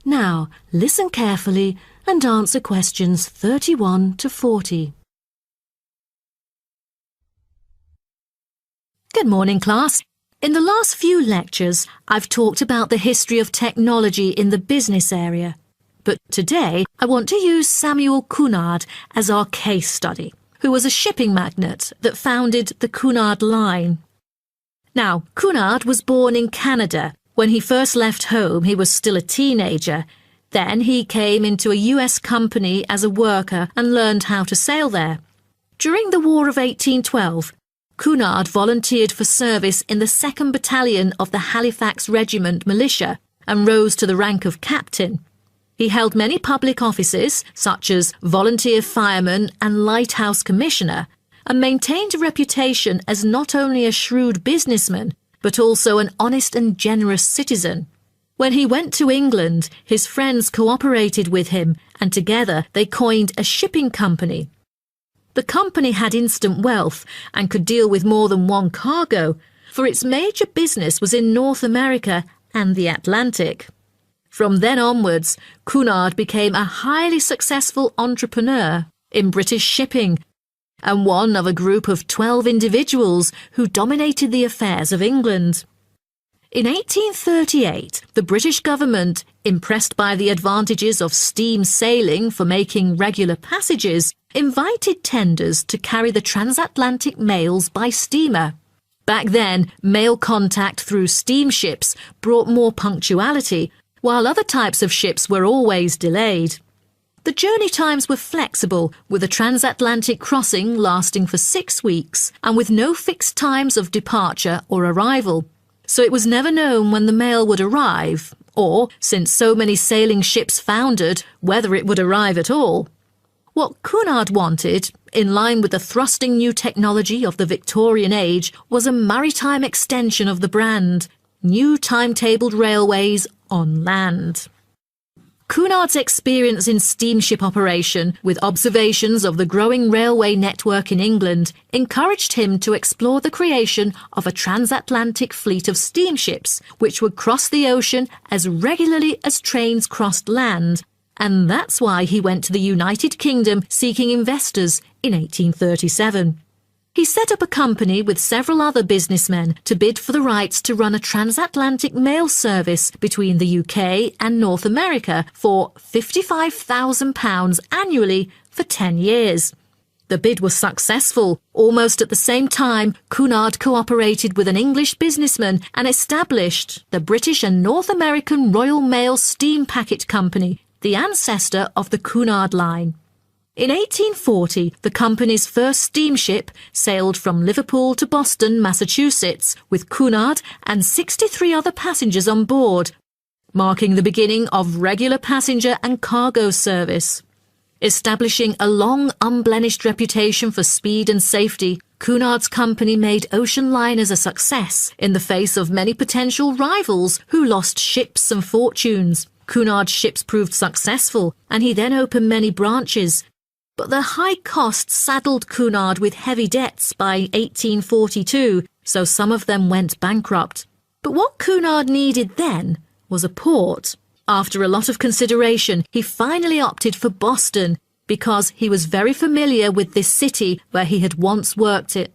Now, listen carefully and answer questions 31 to 40. Good morning, class. In the last few lectures, I've talked about the history of technology in the business area. But today, I want to use Samuel Cunard as our case study, who was a shipping magnate that founded the Cunard Line. Now, Cunard was born in Canada. When he first left home, he was still a teenager. Then he came into a US company as a worker and learned how to sail there. During the War of 1812, Cunard volunteered for service in the 2nd Battalion of the Halifax Regiment Militia and rose to the rank of captain. He held many public offices, such as volunteer fireman and lighthouse commissioner, and maintained a reputation as not only a shrewd businessman, but also an honest and generous citizen. When he went to England, his friends cooperated with him, and together they coined a shipping company. The company had instant wealth and could deal with more than one cargo, for its major business was in North America and the Atlantic. From then onwards, Cunard became a highly successful entrepreneur in British shipping and one of a group of 12 individuals who dominated the affairs of England. In 1838, the British government, impressed by the advantages of steam sailing for making regular passages, invited tenders to carry the transatlantic mails by steamer. Back then, mail contact through steamships brought more punctuality, while other types of ships were always delayed. The journey times were flexible, with a transatlantic crossing lasting for 6 weeks and with no fixed times of departure or arrival. So it was never known when the mail would arrive, or, since so many sailing ships foundered, whether it would arrive at all. What Cunard wanted, in line with the thrusting new technology of the Victorian age, was a maritime extension of the brand, new timetabled railways on land. Cunard's experience in steamship operation, with observations of the growing railway network in England, encouraged him to explore the creation of a transatlantic fleet of steamships, which would cross the ocean as regularly as trains crossed land, and that's why he went to the United Kingdom seeking investors in 1837. He set up a company with several other businessmen to bid for the rights to run a transatlantic mail service between the UK and North America for £55,000 annually for 10 years. The bid was successful. Almost at the same time, Cunard cooperated with an English businessman and established the British and North American Royal Mail Steam Packet Company, the ancestor of the Cunard Line. In 1840, the company's first steamship sailed from Liverpool to Boston, Massachusetts, with Cunard and 63 other passengers on board, marking the beginning of regular passenger and cargo service. Establishing a long, unblemished reputation for speed and safety, Cunard's company made ocean liners a success in the face of many potential rivals who lost ships and fortunes. Cunard's ships proved successful, and he then opened many branches. But the high costs saddled Cunard with heavy debts by 1842, so some of them went bankrupt. But what Cunard needed then was a port. After a lot of consideration, he finally opted for Boston because he was very familiar with this city where he had once worked it.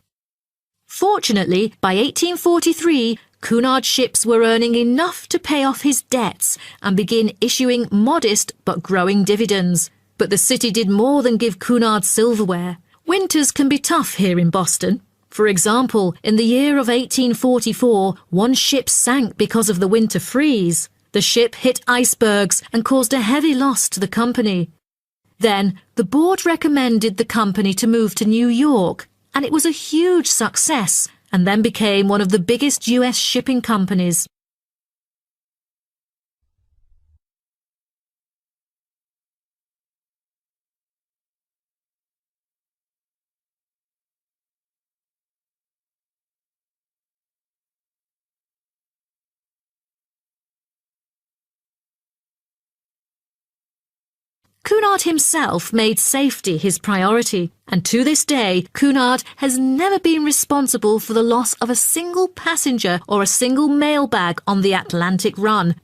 Fortunately, by 1843, Cunard's ships were earning enough to pay off his debts and begin issuing modest but growing dividends. But the city did more than give Cunard silverware. Winters can be tough here in Boston. For example, in the year of 1844, one ship sank because of the winter freeze. The ship hit icebergs and caused a heavy loss to the company. Then, the board recommended the company to move to New York, and it was a huge success, and then became one of the biggest US shipping companies. Cunard himself made safety his priority, and to this day, Cunard has never been responsible for the loss of a single passenger or a single mail bag on the Atlantic run.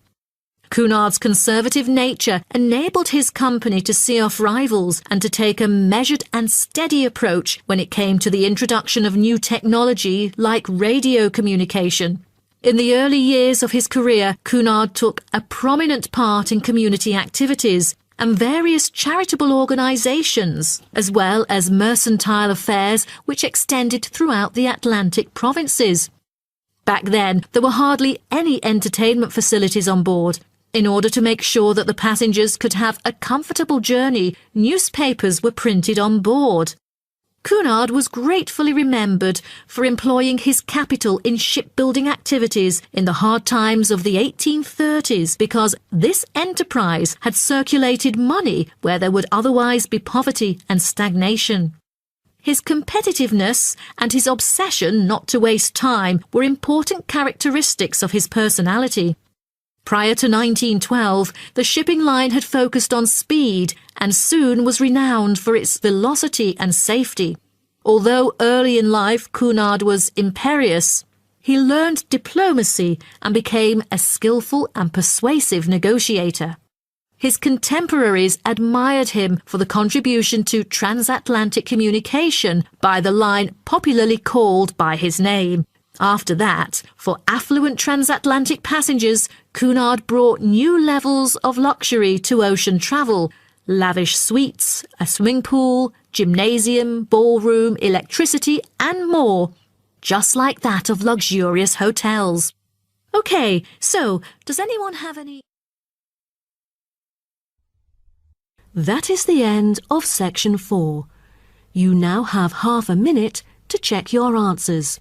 Cunard's conservative nature enabled his company to see off rivals and to take a measured and steady approach when it came to the introduction of new technology like radio communication. In the early years of his career, Cunard took a prominent part in community activities and various charitable organisations, as well as mercantile affairs which extended throughout the Atlantic provinces. Back then, there were hardly any entertainment facilities on board. In order to make sure that the passengers could have a comfortable journey, newspapers were printed on board. Cunard was gratefully remembered for employing his capital in shipbuilding activities in the hard times of the 1830s because this enterprise had circulated money where there would otherwise be poverty and stagnation. His competitiveness and his obsession not to waste time were important characteristics of his personality. Prior to 1912, the shipping line had focused on speed and soon was renowned for its velocity and safety. Although early in life Cunard was imperious, he learned diplomacy and became a skillful and persuasive negotiator. His contemporaries admired him for the contribution to transatlantic communication by the line popularly called by his name. After that, for affluent transatlantic passengers, Cunard brought new levels of luxury to ocean travel: lavish suites, a swimming pool, gymnasium, ballroom, electricity, and more, just like that of luxurious hotels. Okay, so does anyone have any? That is the end of section 4. You now have half a minute to check your answers.